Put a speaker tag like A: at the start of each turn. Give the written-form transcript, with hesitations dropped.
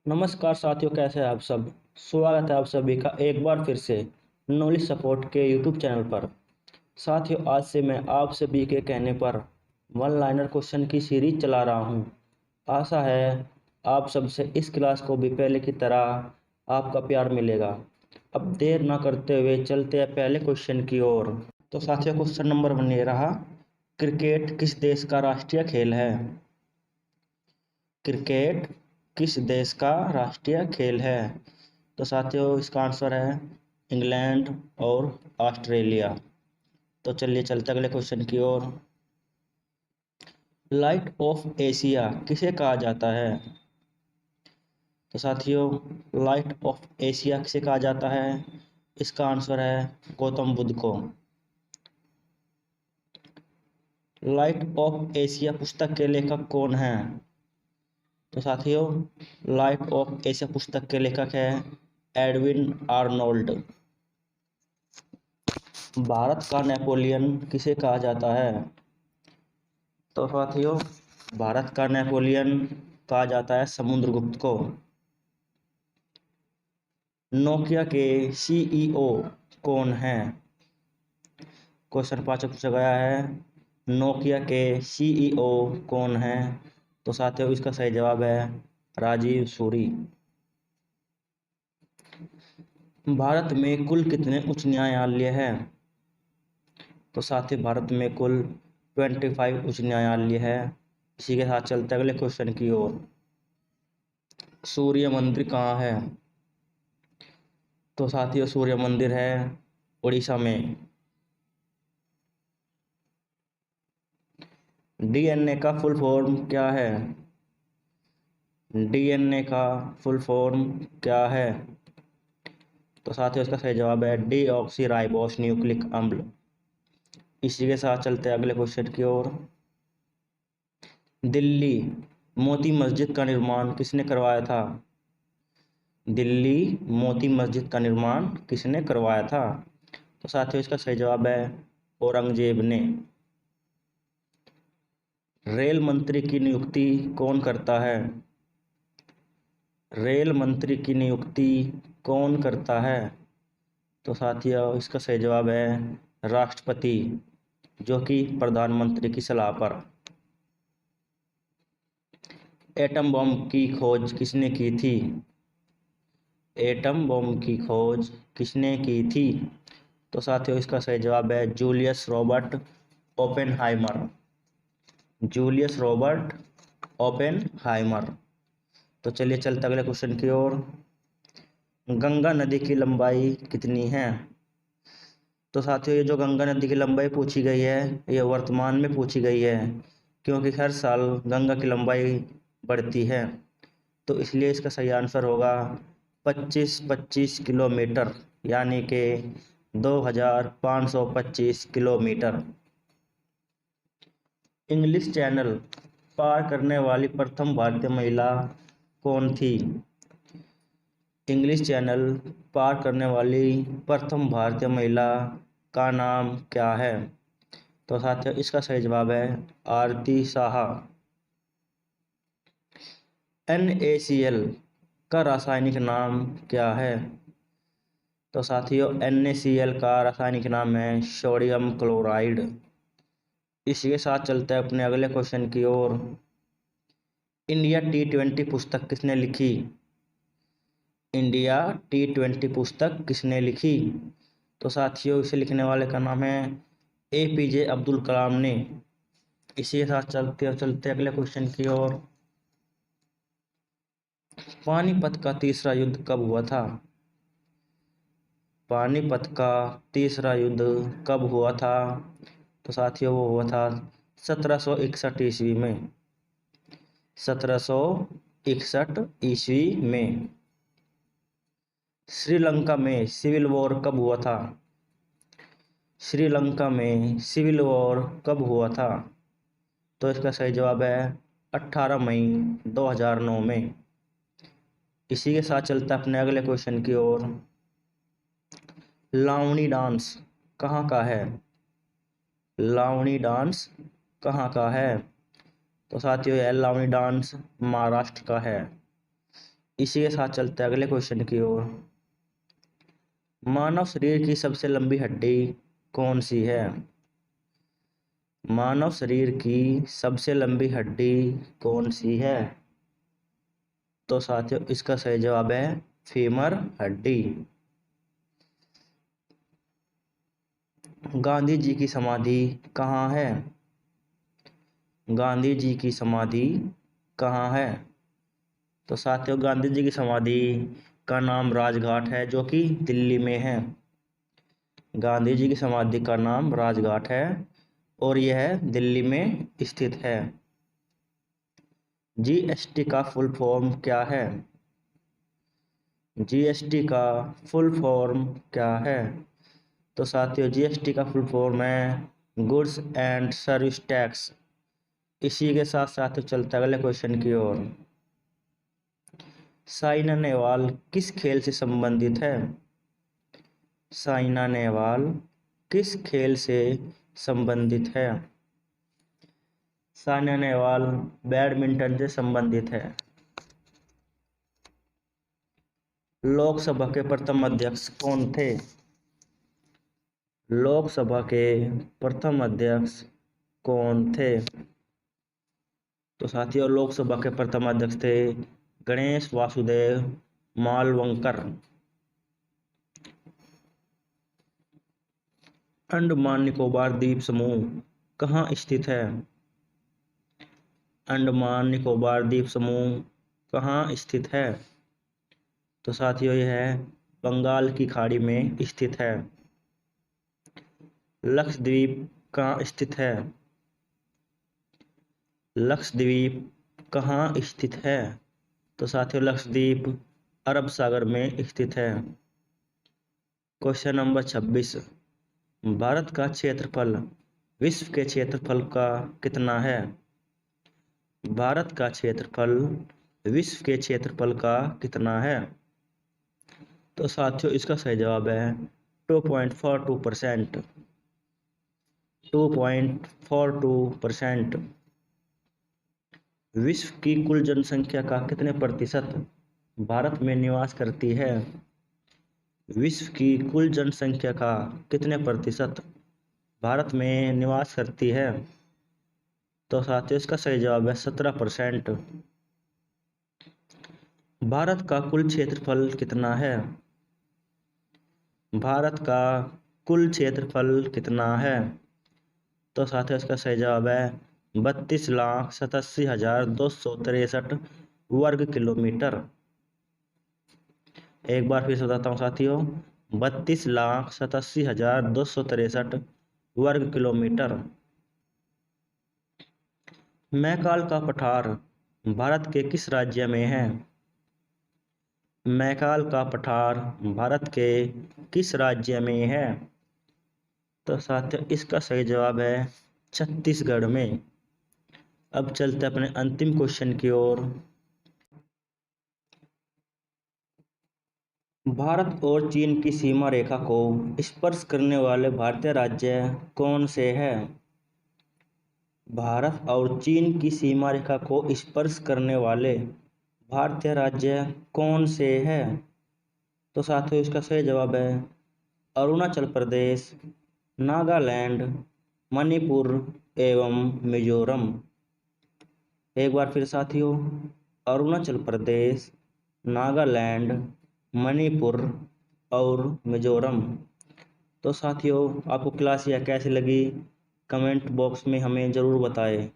A: नमस्कार साथियों, कैसे हैं आप सब। स्वागत है आप सभी का एक बार फिर से नॉलेज सपोर्ट के यूट्यूब चैनल पर। साथियों, आज से मैं आप सभी के कहने पर वन लाइनर क्वेश्चन की सीरीज चला रहा हूं। आशा है आप सबसे इस क्लास को भी पहले की तरह आपका प्यार मिलेगा। अब देर ना करते हुए चलते हैं पहले क्वेश्चन की ओर। तो साथियों, क्वेश्चन नंबर 1 ये रहा। क्रिकेट किस देश का राष्ट्रीय खेल है। क्रिकेट किस देश का राष्ट्रीय खेल है। तो साथियों, इसका आंसर है इंग्लैंड और ऑस्ट्रेलिया। तो चलिए चलते अगले क्वेश्चन की ओर। लाइट ऑफ एशिया किसे कहा जाता है। तो साथियों, लाइट ऑफ एशिया किसे कहा जाता है। इसका आंसर है गौतम बुद्ध को। लाइट ऑफ एशिया पुस्तक के लेखक कौन हैं। तो साथियों, लाइट ऑफ एशिया पुस्तक के लेखक है एडविन आर्नोल्ड। भारत का नेपोलियन किसे कहा जाता है। तो साथियों, भारत का नेपोलियन कहा जाता है समुद्रगुप्त को। नोकिया के सीईओ कौन हैं। क्वेश्चन 5 पूछा गया है, नोकिया के सीईओ कौन हैं। तो साथियों, इसका सही जवाब है राजीव सूरी। भारत में कुल कितने उच्च न्यायालय हैं। तो साथियों, भारत में कुल 25 उच्च न्यायालय है। इसी के साथ चलते अगले क्वेश्चन की ओर। सूर्य मंदिर कहाँ है। तो साथियों, सूर्य मंदिर है उड़ीसा में। डीएनए का फुल फॉर्म क्या है। डीएनए का फुल फॉर्म क्या है। तो साथियों, इसका सही जवाब है डीऑक्सी राइबोस न्यूक्लिक अम्ल। इसी के साथ चलते हैं अगले क्वेश्चन की ओर। दिल्ली मोती मस्जिद का निर्माण किसने करवाया था। दिल्ली मोती मस्जिद का निर्माण किसने करवाया था। तो साथियों, इसका सही जवाब है औरंगजेब ने। रेल मंत्री की नियुक्ति कौन करता है। रेल मंत्री की नियुक्ति कौन करता है। तो साथियों, इसका सही जवाब है राष्ट्रपति, जो कि प्रधानमंत्री की सलाह पर। एटम बम की खोज किसने की थी। एटम बम की खोज किसने की थी। तो साथियों, इसका सही जवाब है Julius Robert Oppenheimer. Julius Robert Oppenheimer. तो चलिए चलते अगले क्वेश्चन की ओर। गंगा नदी की लंबाई कितनी है। तो साथियों, ये जो गंगा नदी की लंबाई पूछी गई है, ये वर्तमान में पूछी गई है, क्योंकि हर साल गंगा की लंबाई बढ़ती है। तो इसलिए इसका सही आंसर होगा 2525 किलोमीटर, यानी कि 2525 किलोमीटर। इंग्लिश चैनल पार करने वाली प्रथम भारतीय महिला कौन थी। इंग्लिश चैनल पार करने वाली प्रथम भारतीय महिला का नाम क्या है। तो साथियों, इसका सही जवाब है आरती साहा। NaCl का रासायनिक नाम क्या है। तो साथियों, NaCl का रासायनिक नाम है सोडियम क्लोराइड। इसी के साथ चलते हैं अपने अगले क्वेश्चन की ओर। इंडिया T20 पुस्तक किसने लिखी। इंडिया T20 पुस्तक किसने लिखी। तो साथियों, इसे लिखने वाले का नाम है APJ अब्दुल कलाम ने। इसी के साथ चलते चलते अगले क्वेश्चन की ओर। पानीपत का तीसरा युद्ध कब हुआ था। पानीपत का तीसरा युद्ध कब हुआ था। तो साथियों, वो हुआ था 1761 ईस्वी में। 1761 ईस्वी में। श्रीलंका में सिविल वॉर कब हुआ था। श्रीलंका में सिविल वॉर कब हुआ था। तो इसका सही जवाब है 18 मई 2009 में। इसी के साथ चलता अपने अगले क्वेश्चन की ओर। लावणी डांस कहाँ का है। लावणी डांस कहाँ का है। तो साथियों, यह लावणी डांस महाराष्ट्र का है। इसी के साथ चलते हैं अगले क्वेश्चन की ओर। मानव शरीर की सबसे लंबी हड्डी कौन सी है? मानव शरीर की सबसे लंबी हड्डी कौन सी है? तो साथियों इसका सही जवाब है फीमर हड्डी। गांधी जी की समाधि कहाँ है? गांधी जी की समाधि कहाँ है? तो साथियों गांधी जी की समाधि का नाम राजघाट है, जो कि दिल्ली में है। गांधी जी की समाधि का नाम राजघाट है और यह दिल्ली में स्थित है। जीएसटी का फुल फॉर्म क्या है? जीएसटी का फुल फॉर्म क्या है? तो साथियों जीएसटी का फुल फॉर्म है गुड्स एंड सर्विस टैक्स। इसी के साथ साथ चलता है अगले क्वेश्चन की ओर। साइना नेहवाल किस खेल से संबंधित है? साइना नेहवाल किस खेल से संबंधित है? साइना नेहवाल बैडमिंटन से संबंधित है। लोकसभा के प्रथम अध्यक्ष कौन थे? लोकसभा के प्रथम अध्यक्ष कौन थे? तो साथियों लोकसभा के प्रथम अध्यक्ष थे गणेश वासुदेव मालवंकर। अंडमान निकोबार द्वीप समूह कहाँ स्थित है? अंडमान निकोबार द्वीप समूह कहाँ स्थित है? तो साथियों यह बंगाल की खाड़ी में स्थित है। लक्षद्वीप कहाँ स्थित है? लक्षद्वीप कहाँ स्थित है? तो साथियों लक्षद्वीप अरब सागर में स्थित है। Question number 26। भारत का क्षेत्रफल विश्व के क्षेत्रफल का कितना है? भारत का क्षेत्रफल विश्व के क्षेत्रफल का कितना है? तो साथियों इसका सही जवाब है 2.42%। 2.42%। विश्व की कुल जनसंख्या का कितने प्रतिशत भारत में निवास करती है? विश्व की कुल जनसंख्या का कितने प्रतिशत भारत में निवास करती है? तो साथियों इसका सही जवाब है 17%। भारत का कुल क्षेत्रफल कितना है? भारत का कुल क्षेत्रफल कितना है? तो साथियों इसका सही जवाब है 32,87,263 वर्ग किलोमीटर। एक बार फिर से बताता हूँ साथियों 32,87,263 वर्ग किलोमीटर। मैकाल का पठार भारत के किस राज्य में है? मैकाल का पठार भारत के किस राज्य में है? तो साथियों इसका सही जवाब है छत्तीसगढ़ में। अब चलते अपने अंतिम क्वेश्चन की ओर। भारत और चीन की सीमा रेखा को स्पर्श करने वाले भारतीय राज्य कौन से हैं? भारत और चीन की सीमा रेखा को स्पर्श करने वाले भारतीय राज्य कौन से हैं? तो साथियों इसका सही जवाब है अरुणाचल प्रदेश, नागालैंड, मणिपुर एवं मिजोरम। एक बार फिर साथियों अरुणाचल प्रदेश, नागालैंड, मणिपुर और मिजोरम। तो साथियों आपको क्लास यह कैसी लगी कमेंट बॉक्स में हमें ज़रूर बताएं।